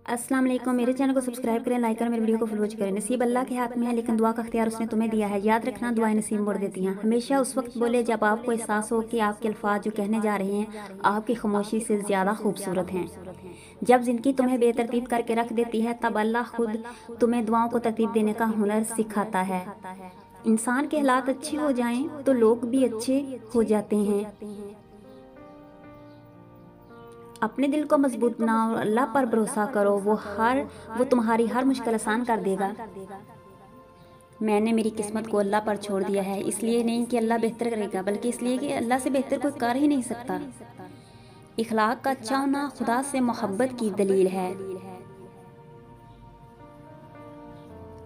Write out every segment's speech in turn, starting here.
अस्सलाम वालेकुम। मेरे चैनल को सब्सक्राइब करें, लाइक करें, मेरे वीडियो को फॉलो करें। नसीब अल्लाह के हाथ में है, लेकिन दुआ का अख्तियार उसने तुम्हें दिया है। याद रखना, दुआएं नसीब मोड़ देती हैं। हमेशा उस वक्त बोले जब आपको एहसास हो कि आपके अल्फाज जो कहने जा रहे हैं आपकी खामोशी से ज़्यादा खूबसूरत हैं। जब ज़िंदगी तुम्हें बेतरतीब करके रख देती है तब अल्लाह खुद तुम्हें दुआओं को तरतीब देने का हुनर सिखाता है। इंसान के हालात अच्छे हो जाएं तो लोग भी अच्छे हो जाते हैं। अपने दिल को मजबूत बनाओ और अल्लाह पर भरोसा करो, वो तुम्हारी हर मुश्किल आसान कर देगा। मैंने मेरी किस्मत को अल्लाह पर छोड़ दिया है, इसलिए नहीं कि अल्लाह बेहतर करेगा, बल्कि इसलिए कि अल्लाह से बेहतर कोई कर ही नहीं सकता। इखलाक का अच्छा होना खुदा से मोहब्बत की दलील है।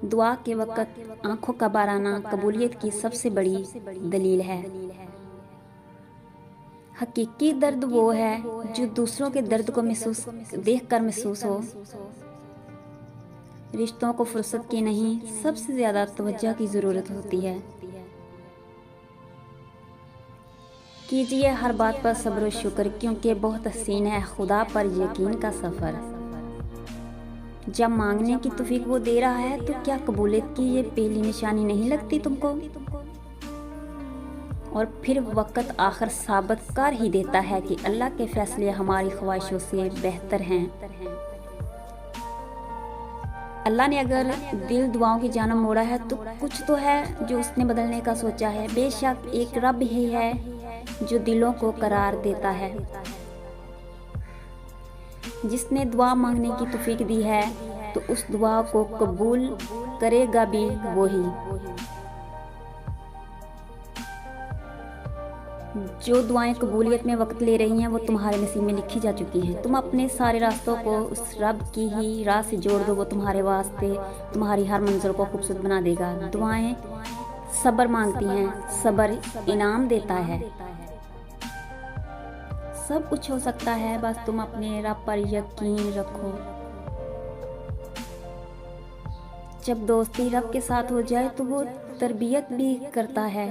दुआ के वक़्त आंखों का बाराना कबूलियत की सबसे बड़ी दलील है। हकीकी दर्द वो है जो दूसरों के दर्द को देखकर महसूस हो। रिश्तों को फुर्सत की नहीं, सबसे ज़्यादा तवज्जो की ज़रूरत होती है। कीजिए हर बात पर सब्र और शुक्र, क्योंकि बहुत हसीन है खुदा पर यकीन का सफ़र। जब मांगने की तौफीक वो दे रहा है तो क्या कबूलियत की ये पहली निशानी नहीं लगती तुमको? और फिर वक़्त आखिर साबित कर ही देता है कि अल्लाह के फ़ैसले हमारी ख्वाहिशों से बेहतर हैं। अल्लाह ने अगर दिल दुआओं की जानब मोड़ा है तो कुछ तो है जो उसने बदलने का सोचा है। बेशक एक रब ही है जो दिलों को करार देता है। जिसने दुआ मांगने की तौफीक दी है तो उस दुआ को कबूल करेगा भी वही। जो दुआएं कबूलियत में वक्त ले रही हैं वो तुम्हारे नसीब में लिखी जा चुकी हैं। तुम अपने सारे रास्तों को उस रब की ही राह से जोड़ दो, वो तुम्हारे वास्ते तुम्हारी हर मंजिल को खूबसूरत बना देगा। दुआएं सब्र मांगती हैं, सब्र इनाम देता है। सब कुछ हो सकता है, बस तुम अपने रब पर यकीन रखो। जब दोस्ती रब के साथ हो जाए तो वो तरबियत भी करता है।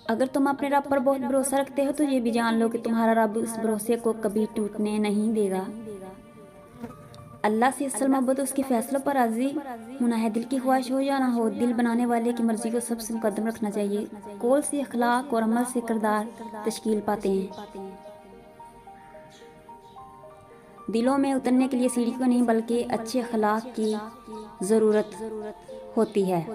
अगर तुम अपने रब पर बहुत भरोसा रखते हो तो ये भी जान लो कि तुम्हारा रब उस भरोसे को कभी टूटने नहीं देगा। अल्लाह से असल मोहब्बत उसके फैसलों पर राजी होना है। दिल की ख्वाहिश हो या ना हो, दिल बनाने वाले की मर्जी को सबसे मुकद्दम रखना चाहिए। कौल से अखलाक और अमल से किरदार तश्कील पाते हैं। दिलों में उतरने के लिए सीढ़ी को नहीं बल्कि अच्छे अखलाक की ज़रूरत होती है।